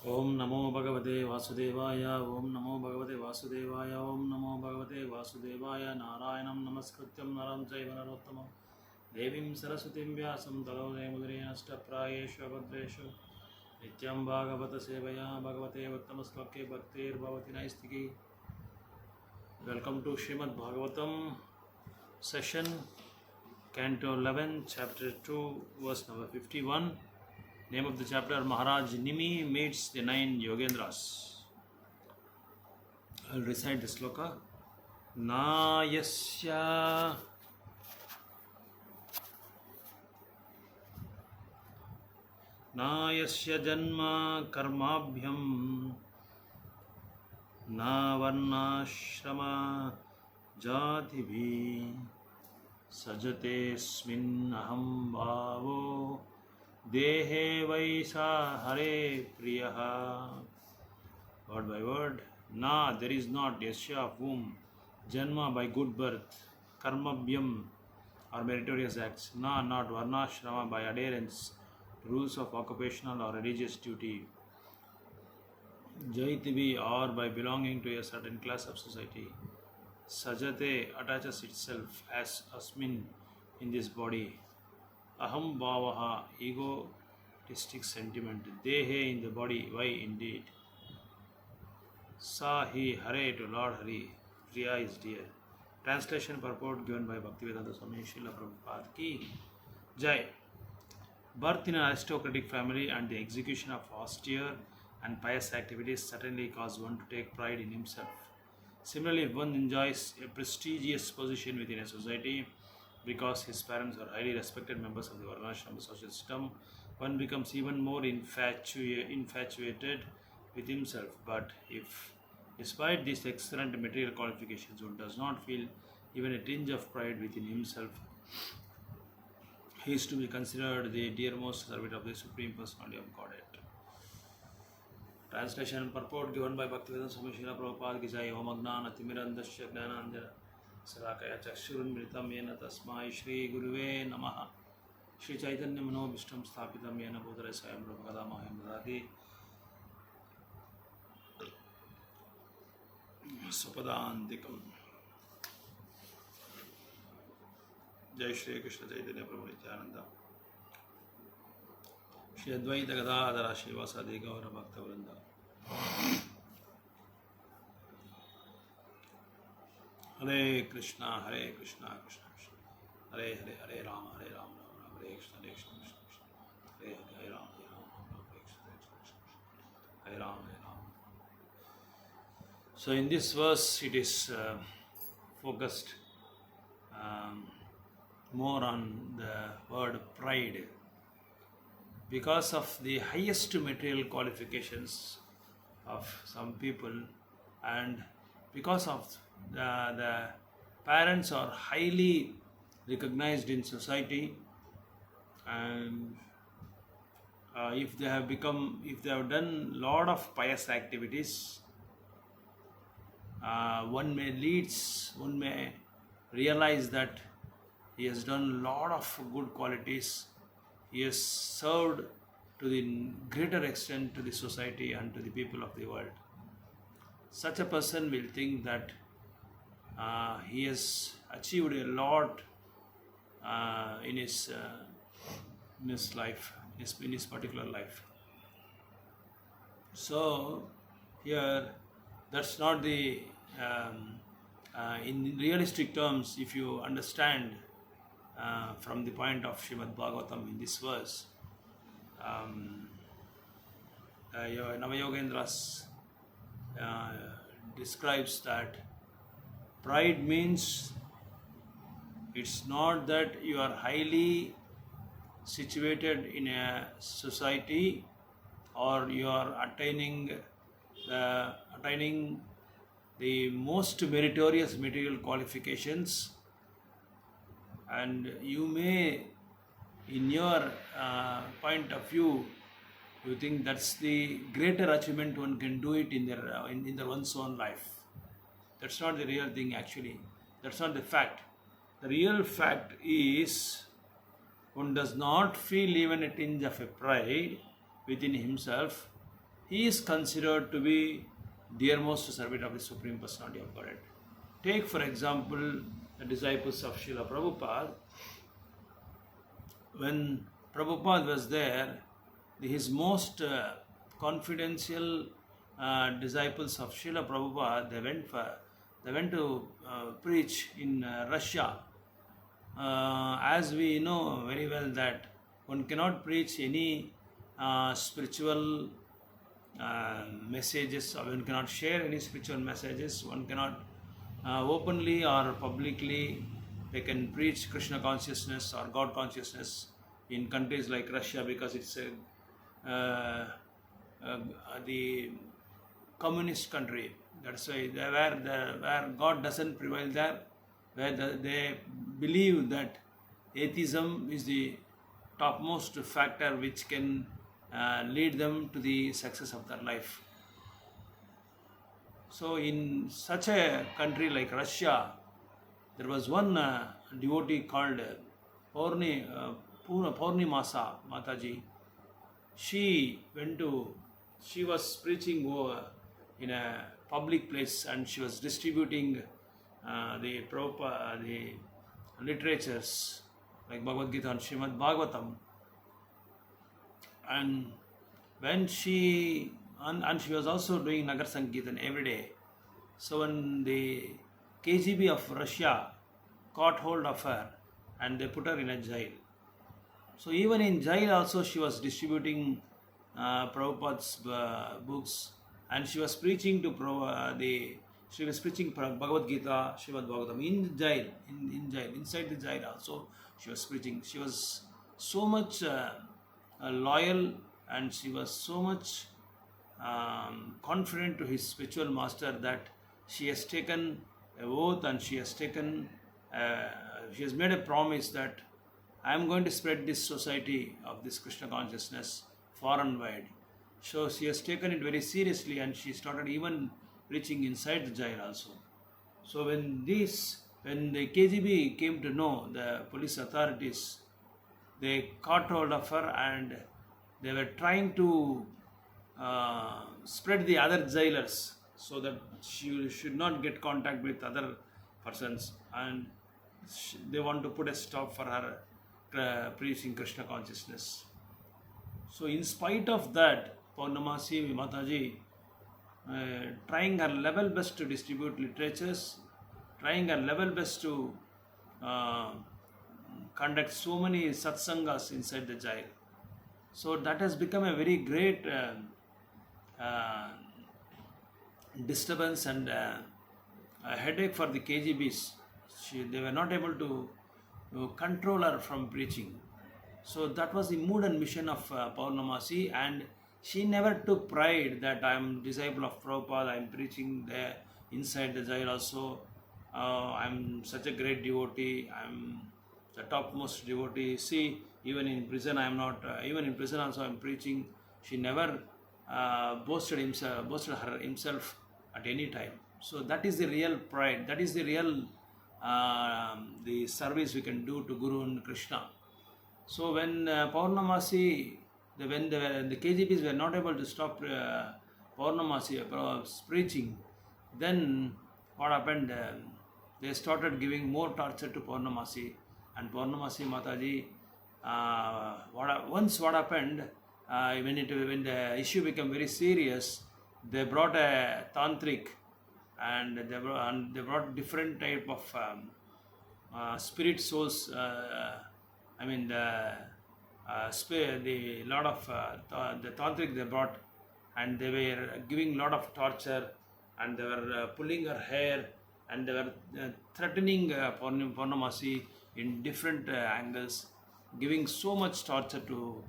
ओम नमो भगवते वासुदेवाय ओम नमो भगवते वासुदेवाय ओम नमो भगवते वासुदेवाय नारायणं नमस्कृत्यं नरं चैव नरोत्तमं देवीं सरस्वतीं व्यासं ततो जयमुदीरये नष्टप्रायेषु अभद्रेषु नित्यं भागवत सेवया भगवते उत्तमश्लोके भक्तिर्भवति नैस्तिकी. Welcome to Srimad Bhagavatam session, Canto 11, Chapter 2, verse number 51. Name of the chapter: Maharaj Nimi meets the 9 Yogendras. I'll recite the sloka. Nayasya janma karmabhyam na varnashrama jatibhi sajate smin aham bhavo Dehe vaisa hare priyaha. Word by word. Na, there is not, yasya of whom, janma by good birth, karmabhyam or meritorious acts, na not varnashrama by adherence to rules of occupational or religious duty, jaitibi or by belonging to a certain class of society, sajate attaches itself as asmin in this body, aham bhavaha egotistic sentiment, dehe in the body, why indeed, sa hi hare to Lord Hari, priya is dear. Translation purport given by Bhaktivedanta Swami Srila Prabhupada ki Jai. Birth in an aristocratic family and the execution of austere and pious activities certainly cause one to take pride in himself. Similarly, if one enjoys a prestigious position within a society because his parents are highly respected members of the Varnashrama social system, one becomes even more infatuated with himself. But if, despite these excellent material qualifications, one does not feel even a tinge of pride within himself, he is to be considered the dearmost servant of the Supreme Personality of Godhead. Translation purport given by Bhaktivedanta Swami Srila Prabhupada ki Jai. Om Agnana Timirandasya Jnananjana Salakaya Chakshurunmritam Yena Tasmai Shri Guruve Namaha. Shri Chaitanya Manobhishtam Sthapitam Yena Bhutare Swayam Prabhakada Mahim Dadati Supadantikam. Jai Shri Krishna Chaitanya Prabhu Nityananda Shri Advaita Gadadhara Shivasadi Gaura Bhakta Vrinda. Hare Krishna, Krishna Krishna, Hare Hare, Hare Rama, Rama Rama, Hare Krishna, Krishna Krishna, Hare Hare, Rama, Rama, Hare Krishna, Hare Rama, Hare Rama. So in this verse, it is focused more on the word pride. Because of the highest material qualifications of some people, and because of the parents are highly recognized in society, and if they have done lot of pious activities, one may realize that he has done lot of good qualities. He has served to the greater extent to the society and to the people of the world. Such a person will think that he has achieved a lot in his life, in his particular life. So here, that's not the in realistic terms. If you understand from the point of Srimad Bhagavatam in this verse, Navayogendras describes that pride means it's not that you are highly situated in a society or you are attaining the most meritorious material qualifications, and you may, in your point of view, you think that's the greater achievement one can do it in their one's own life. That's not the real thing actually. That's not the fact. The real fact is one does not feel even a tinge of a pride within himself. he is considered to be dearmost servant of the Supreme Personality of Godhead. Take for example the disciples of Srila Prabhupada. When Prabhupada was there, his most confidential disciples of Srila Prabhupada, they went to preach in Russia. As we know very well that one cannot preach any spiritual messages, or one cannot share any spiritual messages, one cannot openly or publicly they can preach Krishna consciousness or God consciousness in countries like Russia, because it's the communist country. That's why where God doesn't prevail there, where they believe that atheism is the topmost factor which can lead them to the success of their life. So in such a country like Russia, there was one devotee called Purnimasa Mataji. She was preaching in a public place, and she was distributing the literatures like Bhagavad Gita and Srimad Bhagavatam. And when she was also doing Nagar Sankirtan every day. So when the KGB of Russia caught hold of her and they put her in a jail. So even in jail also she was distributing Prabhupada's books, and she was preaching to Bhagavad Gita, Srimad Bhagavatam in jail, inside the jail also she was preaching. She was so much loyal, and she was so much confident to his spiritual master that she has taken a oath, and she has made a promise that I am going to spread this society of this Krishna consciousness far and wide. So she has taken it very seriously, and she started even preaching inside the jail also. So when the KGB came to know, the police authorities, they caught hold of her and they were trying to spread the other jailers so that she should not get contact with other persons, and they want to put a stop for her preaching Krishna consciousness. So in spite of that, Purnamasi Mataji trying her level best to distribute literatures, trying her level best to conduct so many satsangas inside the jail. So that has become a very great disturbance and a headache for the KGBs. They were not able to control her from preaching. So that was the mood and mission of Purnamasi, and she never took pride that I am disciple of Prabhupada, I am preaching there inside the jail also. I am such a great devotee, I am the topmost devotee. See, even in prison I am not, even in prison also I am preaching. She never boasted her himself at any time. So that is the real pride, that is the real the service we can do to Guru and Krishna. So when Purnamasi, when the KGBs were not able to stop Purnamasi preaching, then what happened? They started giving more torture to Purnamasi, and Purnamasi Mataji. What happened? When the issue became very serious, they brought a tantric, and they brought different type of spirit souls. The tantric they brought, and they were giving lot of torture, and they were pulling her hair, and they were threatening Purnamasi in different angles, giving so much torture to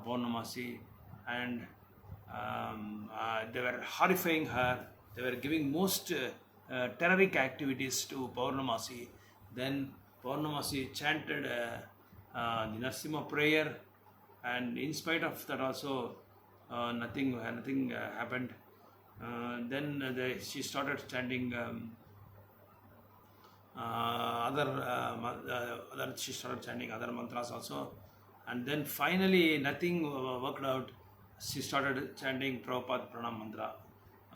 Purnamasi, and they were horrifying her. They were giving most terroric activities to Purnamasi. Then Purnamasi chanted the Narasimha prayer, and in spite of that also nothing happened. Then she started chanting other mantras also, and then finally nothing worked out. she started chanting Prabhupada Pranam Mantra.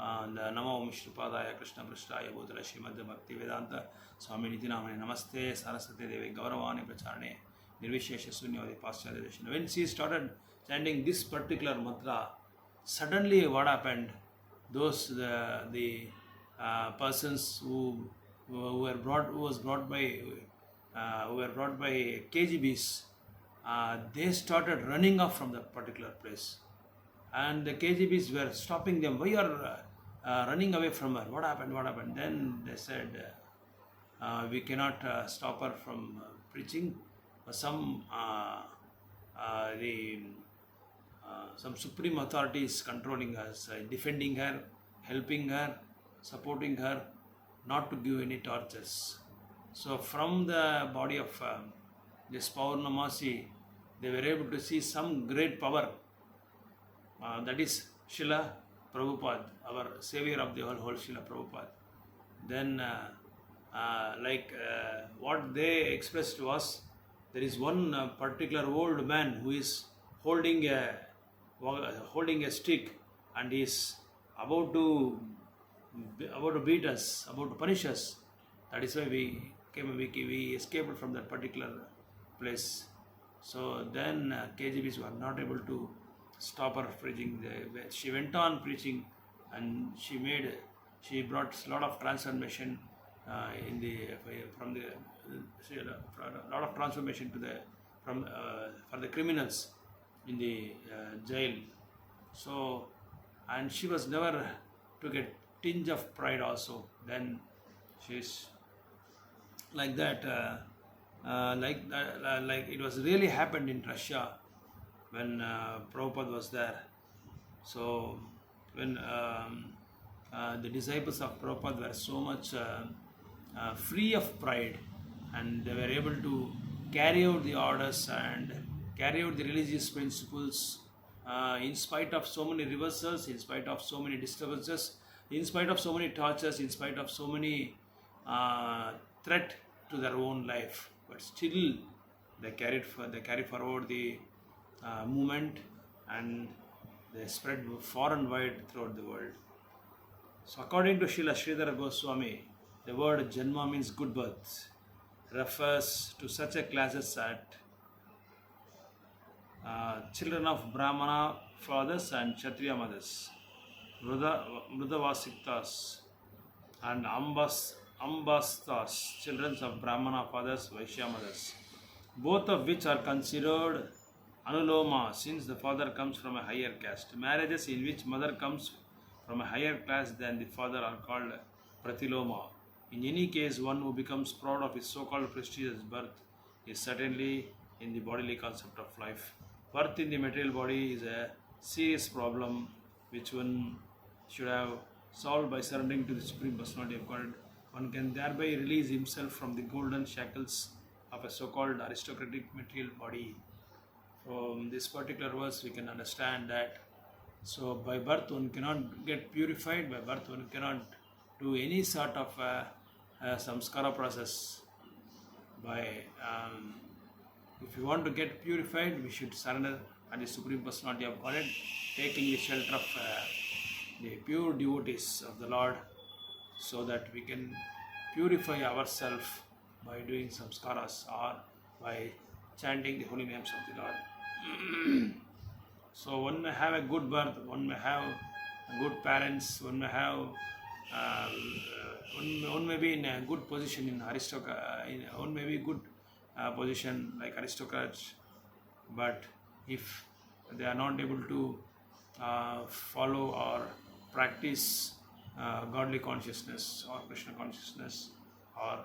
And Namo Om Shripadaya Krishna Prasthaya Bhutala Srimad Bhakti Vedanta Swami Nityanamane Namaste Saraswati Devi Gauravani Pracharane Nirvishesha Sunyavadi Paschalya Deshana. When she started chanting this particular mantra, suddenly what happened? Those the persons who were brought by KGBs, they started running off from that particular place, and the KGBs were stopping them. Why you are running away from her? What happened? What happened? Then they said, we cannot stop her from preaching. Some supreme authorities controlling us, defending her, helping her, supporting her, not to give any tortures. So from the body of this Paurnamasi, they were able to see some great power. That is Srila Prabhupada, our savior of the whole Srila Prabhupada. Then what they expressed was, there is one particular old man who is holding a stick, and he is about to beat us, about to punish us. That is why we escaped from that particular place. So then KGBs were not able to stop her preaching. She went on preaching, and she brought a lot of transformation a lot of transformation for the criminals in the jail. So, and she was never took a tinge of pride also. Then she's like that, like it was really happened in Russia when Prabhupada was there. So when the disciples of Prabhupada were so much free of pride, and they were able to carry out the orders and carry out the religious principles in spite of so many reversals, in spite of so many disturbances, in spite of so many tortures, in spite of so many threat to their own life. But still they carry forward the movement, and they spread far and wide throughout the world. So according to Srila Sridhara Goswami, the word Janma means good birth, refers to such a classes as children of Brahmana fathers and Kshatriya mothers, Mrudavasiktas, and Ambastas, children of Brahmana fathers, Vaishya mothers, both of which are considered Anuloma, since the father comes from a higher caste. Marriages in which mother comes from a higher class than the father are called Pratiloma. In any case, one who becomes proud of his so-called prestigious birth is certainly in the bodily concept of life. Birth in the material body is a serious problem which one should have solved by surrendering to the Supreme Personality of God. One can thereby release himself from the golden shackles of a so-called aristocratic material body. From this particular verse, we can understand that. So, by birth, one cannot get purified. By birth, one cannot do any sort of samskara process. If you want to get purified, we should surrender at the Supreme Personality of Godhead, taking the shelter of the pure devotees of the Lord, so that we can purify ourselves by doing samskaras or by chanting the holy names of the Lord. So one may have a good birth, one may have good parents, one may have one may be in a good position in one may be good position like aristocrats, but if they are not able to follow or practice godly consciousness or Krishna consciousness, or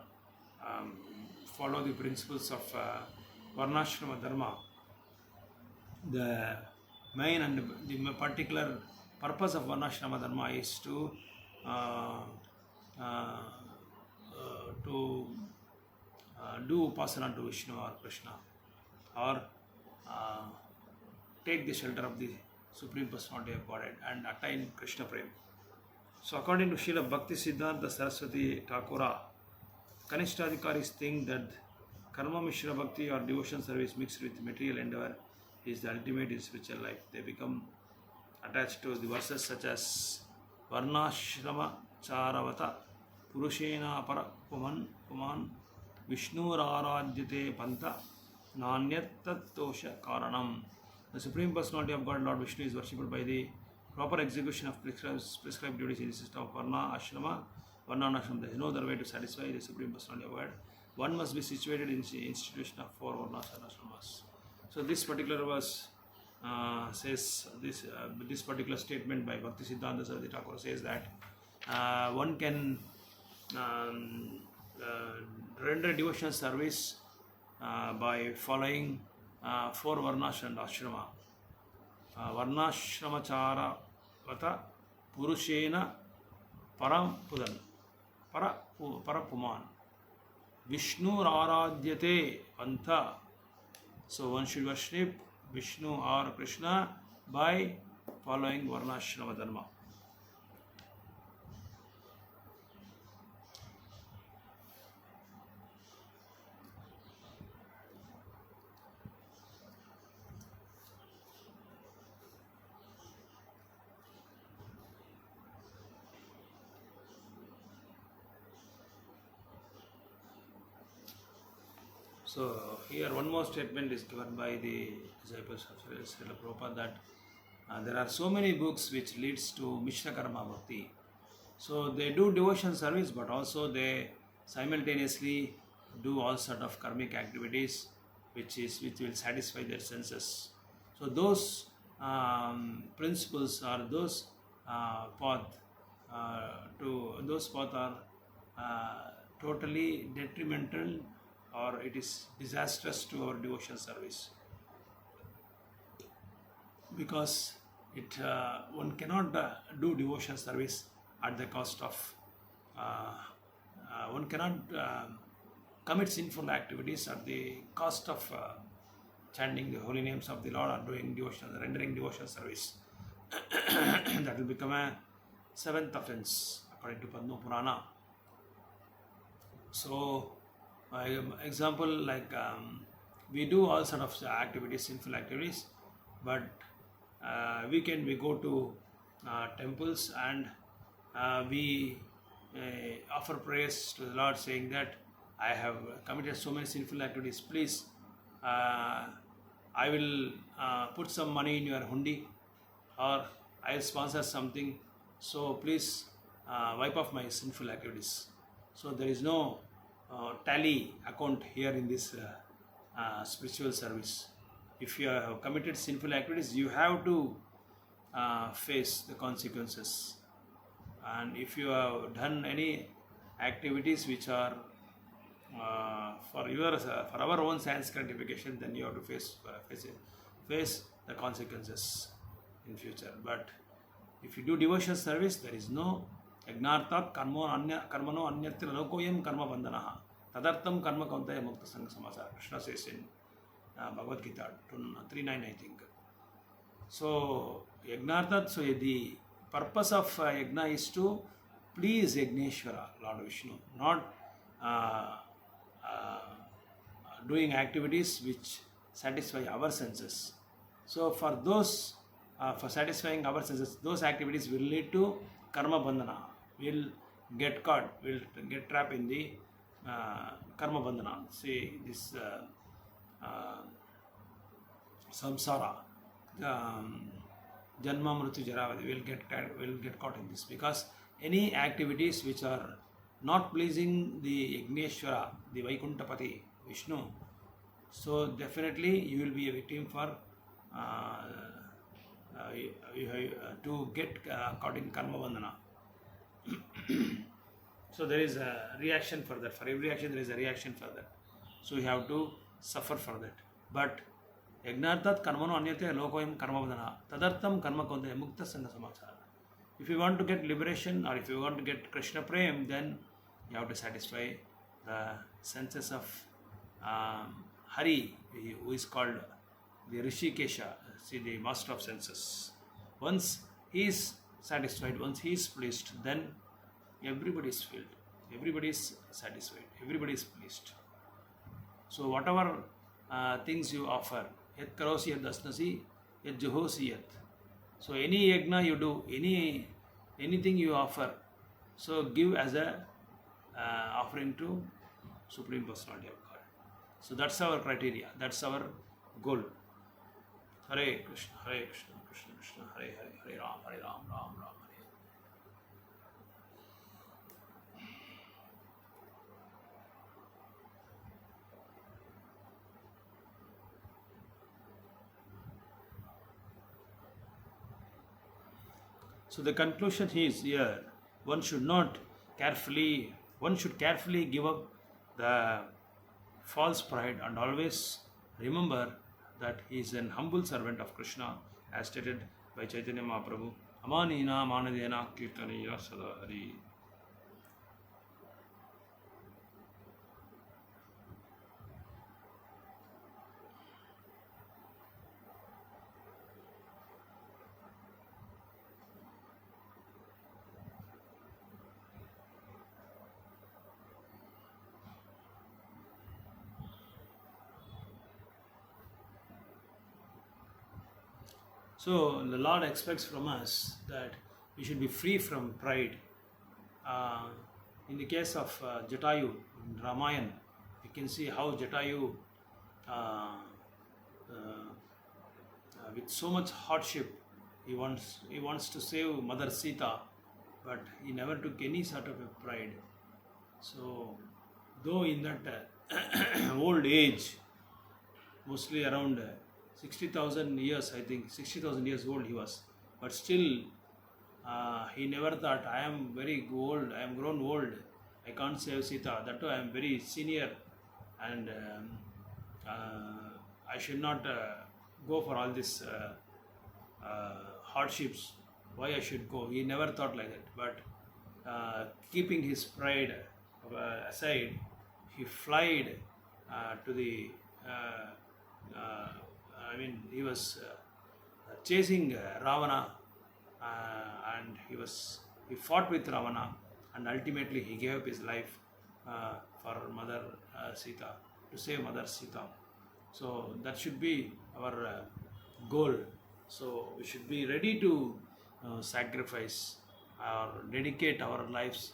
follow the principles of Varnashrama Dharma, the main and the particular purpose of Varnashrama Dharma is to do upasana to Vishnu or Krishna, or take the shelter of the Supreme Personality of Godhead and attain Krishna Prem. So according to Srila Bhakti Siddhanta Saraswati Thakura, Kanishtadhikaris think that Karma Mishra Bhakti or devotion service mixed with material endeavor is the ultimate in spiritual life. They become attached to the verses such as Varnashrama Charavata Purushena Para Puman Vishnuraradyate Panta Nanyattatosha Karanam. The Supreme Personality of God, Lord Vishnu, is worshipped by the proper execution of prescribed duties in the system of Varna Ashrama. Varna and Ashrama. There is no other way to satisfy the Supreme Personality of God. One must be situated in the institution of 4 Varnas and Ashramas. So this particular verse says, this particular statement by Bhakti Siddhanta Saraswati Thakur says that one can render devotional service by following 4 Varnas and Ashrama. Varnashramachara Vata Purushena Parapudan Parapuman Vishnu Aradyate Pantha. So one should worship Vishnu or Krishna by following Varnashrama Dharma. So here one more statement is given by the disciples of Srila Prabhupada that there are so many books which leads to Mishra Karma Bhakti. So they do devotion service, but also they simultaneously do all sort of karmic activities which will satisfy their senses. So those principles or those path are totally detrimental, or it is disastrous to our devotion service, because one cannot do devotion service at the cost of one cannot commit sinful activities at the cost of chanting the holy names of the Lord or doing devotion, rendering devotion service. That will become a 7th offense according to Padma Purana. So example, like we do all sort of activities, sinful activities, but we go to temples and we offer prayers to the Lord, saying that I have committed so many sinful activities, please I will put some money in your hundi, or I will sponsor something, so please wipe off my sinful activities. So there is no tally account here in this spiritual service. If you have committed sinful activities, you have to face the consequences. And if you have done any activities which are for our own sense gratification, then you have to face the consequences in future. But if you do devotion service, there is no Yagnartat karmano anyatra lokoyam karma bandhanaha tadartam karma kauntaya mukta sangha samasara. Krishna says in Bhagavad Gita 3.9, I think. So Yagnartat, so the purpose of Yagna is to please Yagneshwara, Lord Vishnu, not doing activities which satisfy our senses. So for those, for satisfying our senses, those activities will lead to karma bandhana. Will get caught, will get trapped in the karma bandhana. See this samsara, janma mrityu jaravadi will get caught in this, because any activities which are not pleasing the Yagneshwara, the Vaikuntapati, Vishnu, so definitely you will be a victim for to get caught in karma bandhana. So there is a reaction for that. For every action there is a reaction for that. So you have to suffer for that. But Yagnartat karmano anyate lokoyam karma bandhana tadartam karma kauntaya mukta sangha samachara. If you want to get liberation, or if you want to get Krishna Prem, then you have to satisfy the senses of Hari, who is called the Rishikesha, see, the master of senses. Once he is satisfied, once he is pleased, then everybody is filled, everybody is satisfied, everybody is pleased. So whatever things you offer, yat karosi yat dasnasi, yat juhosi yat. So any yagna you do, anything you offer, so give as a offering to Supreme Personality of God. So that's our criteria, that's our goal. Hare Krishna, Krishna Krishna, Hare Hare, Hare Ram, Ram Ram, Hare. So the conclusion is here: one should not carefully, one should carefully give up the false pride and always remember that he is an humble servant of Krishna, as stated by Chaitanya Mahaprabhu. Amanina manadena kirtaniya sadahari. So the Lord expects from us that we should be free from pride. Uh, in the case of Jatayu in Ramayana, you can see how Jatayu, with so much hardship, he wants to save Mother Sita, but he never took any sort of a pride. So, though in that old age, mostly around 60,000 years, I think 60,000 years old he was, but still he never thought, I am very old, I am grown old, I can't save Sita, that too I am very senior, and I should not go for all these hardships, why I should go. He never thought like that, but keeping his pride aside, he flied to the he was chasing Ravana, and he fought with Ravana, and ultimately he gave up his life for Mother Sita, to save Mother Sita. So that should be our goal. So we should be ready to sacrifice or dedicate our lives,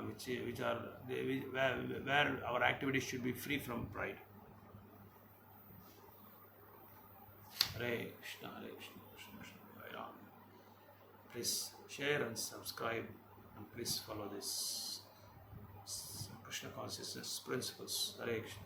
which are where our activities should be free from pride. Hare Krishna, Krishna Krishna, Hare Ram. Please share and subscribe, and please follow this Krishna consciousness principles. Hare Krishna.